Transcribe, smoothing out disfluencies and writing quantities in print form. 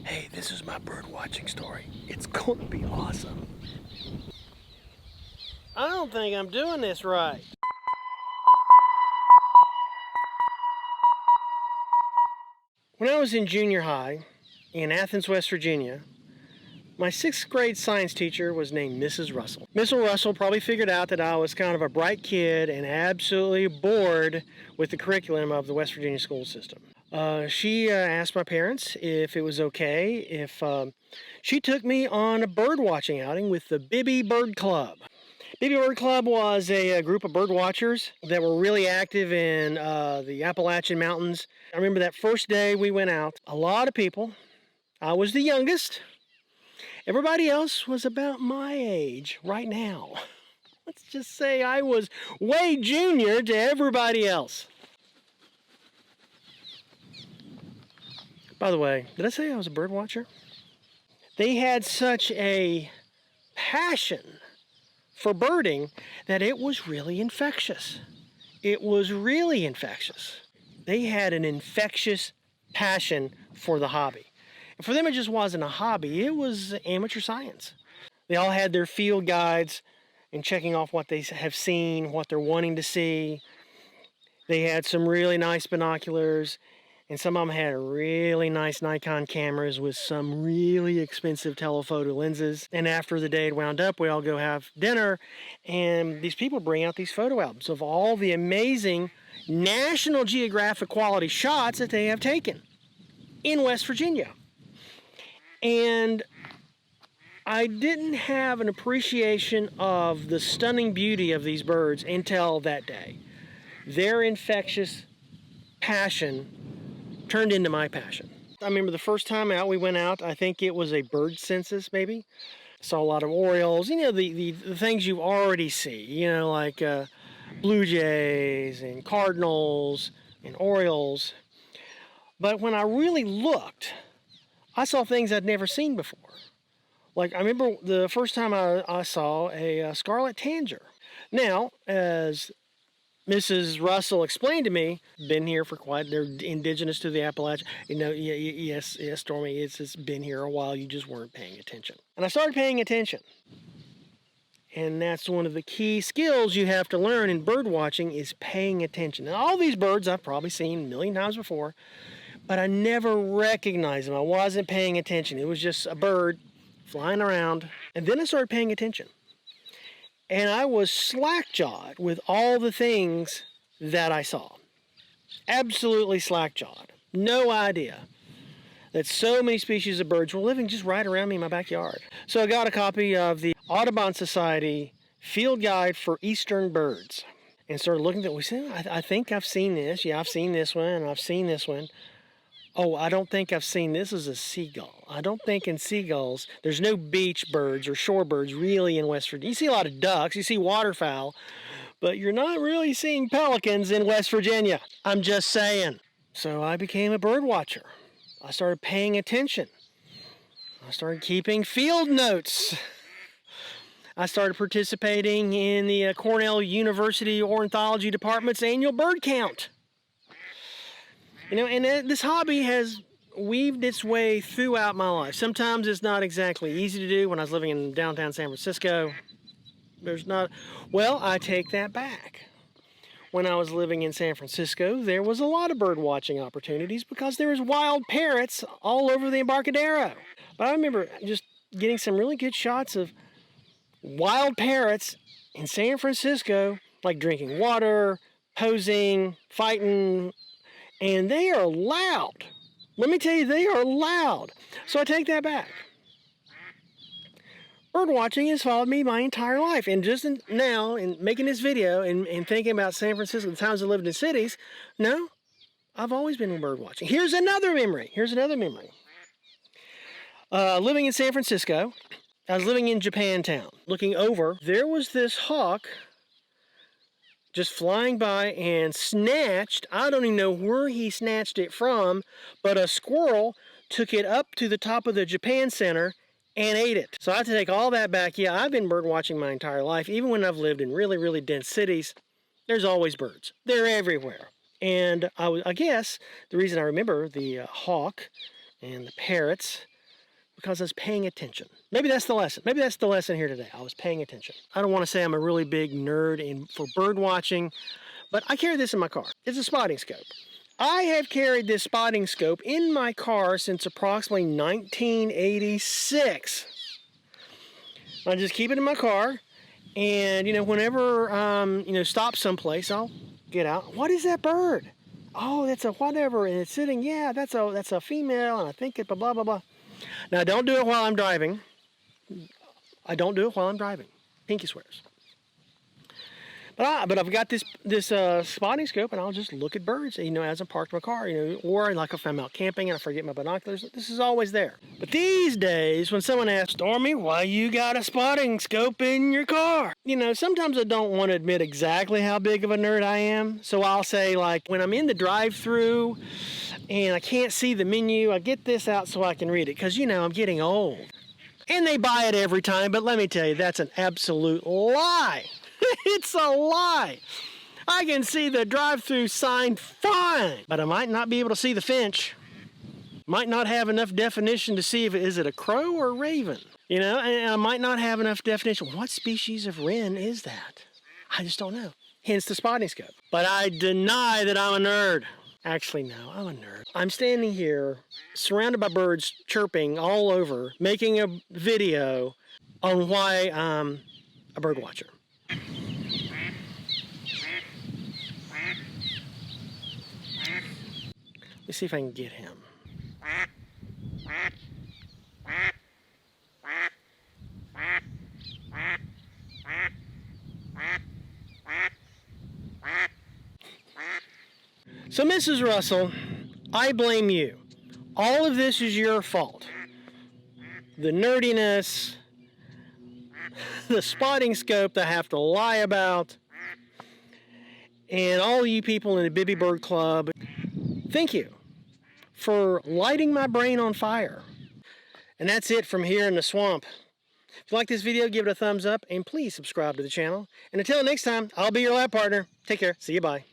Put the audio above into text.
Hey, this is my bird watching story. It's gonna be awesome. I don't think I'm doing this right. When I was in junior high in Athens, West Virginia, my 6th grade science teacher was named Mrs. Russell. Mrs. Russell probably figured out that I was kind of a bright kid and absolutely bored with the curriculum of the West Virginia school system. She asked my parents if it was okay if she took me on a bird watching outing with the Bibby Bird Club. Bibby Bird Club was a group of bird watchers that were really active in the Appalachian Mountains. I remember that first day we went out, a lot of people. I was the youngest. Everybody else was about my age right now. Let's just say I was way junior to everybody else. By the way, did I say I was a bird watcher? They had such a passion for birding that it was really infectious. It was really infectious. They had an infectious passion for the hobby. And for them, it just wasn't a hobby, it was amateur science. They all had their field guides and checking off what they have seen, what they're wanting to see. They had some really nice binoculars, and some of them had really nice Nikon cameras with some really expensive telephoto lenses. And after the day had wound up, we all go have dinner, and these people bring out these photo albums of all the amazing National Geographic quality shots that they have taken in West Virginia. And I didn't have an appreciation of the stunning beauty of these birds until that day. Their infectious passion turned into my passion. I remember the first time out we went out, I think it was a bird census maybe. Saw a lot of orioles, you know, the things you already see, you know, like blue jays and cardinals and orioles. But when I really looked, I saw things I'd never seen before. Like I remember the first time I saw a scarlet tanager. Now, as Mrs. Russell explained to me, been here for they're indigenous to the Appalachian. You know, yes, Stormy, it's been here a while, you just weren't paying attention. And I started paying attention. And that's one of the key skills you have to learn in bird watching is paying attention. Now, all these birds I've probably seen a million times before, but I never recognized them. I wasn't paying attention. It was just a bird flying around. And then I started paying attention. And I was slack-jawed with all the things that I saw. Absolutely slack-jawed. No idea that so many species of birds were living just right around me in my backyard. So I got a copy of the Audubon Society Field Guide for Eastern Birds and started looking at it. I think I've seen this. Yeah, I've seen this one, and I've seen this one. Oh, I don't think I've seen this as a seagull. I don't think in seagulls, there's no beach birds or shore birds really in West Virginia. You see a lot of ducks, you see waterfowl, but you're not really seeing pelicans in West Virginia. I'm just saying. So I became a bird watcher. I started paying attention. I started keeping field notes. I started participating in the Cornell University Ornithology Department's annual bird count. You know, and this hobby has weaved its way throughout my life. Sometimes it's not exactly easy to do. When I was living in downtown San Francisco, well, I take that back. When I was living in San Francisco, there was a lot of bird watching opportunities because there was wild parrots all over the Embarcadero. But I remember just getting some really good shots of wild parrots in San Francisco, like drinking water, posing, fighting, and they are loud. Let me tell you, they are loud. So I take that back. Bird watching has followed me my entire life. And just now, in making this video and thinking about San Francisco, the times I lived in cities, no, I've always been bird watching. Here's another memory. Living in San Francisco, I was living in Japantown. Looking over, there was this hawk just flying by and snatched, I don't even know where he snatched it from, but a squirrel took it up to the top of the Japan Center and ate it. So I have to take all that back. Yeah, I've been bird watching my entire life. Even when I've lived in really, really dense cities, there's always birds. They're everywhere. And I guess the reason I remember the hawk and the parrots, because I was paying attention. Maybe that's the lesson. Maybe that's the lesson here today. I was paying attention. I don't want to say I'm a really big nerd for bird watching, but I carry this in my car. It's a spotting scope. I have carried this spotting scope in my car since approximately 1986. I just keep it in my car, and whenever stop someplace, I'll get out. What is that bird? Oh, that's a whatever, and it's sitting. Yeah, that's a female, and I think it blah blah blah. Now, don't do it while I'm driving. I don't do it while I'm driving. Pinky swears. But I've got this spotting scope, and I'll just look at birds, as I'm parked my car, or like if I'm out camping and I forget my binoculars. This is always there. But these days, when someone asks, Stormy, why you got a spotting scope in your car? Sometimes I don't want to admit exactly how big of a nerd I am. So I'll say, like, when I'm in the drive-thru and I can't see the menu, I get this out so I can read it, because, I'm getting old. And they buy it every time, but let me tell you, that's an absolute lie. It's a lie. I can see the drive-through sign fine, but I might not be able to see the finch. Might not have enough definition to see if is it a crow or a raven. And I might not have enough definition. What species of wren is that? I just don't know. Hence the spotting scope. But I deny that I'm a nerd. Actually, no, I'm a nerd. I'm standing here surrounded by birds chirping all over, making a video on why I'm a bird watcher. Let's see if I can get him. So, Mrs. Russell, I blame you. All of this is your fault. The nerdiness, the spotting scope that I have to lie about, and all you people in the Bibby Bird Club, thank you for lighting my brain on fire. And that's it from here in the swamp. If you like this video, give it a thumbs up, and please subscribe to the channel. And until next time, I'll be your lab partner. Take care. See you. Bye.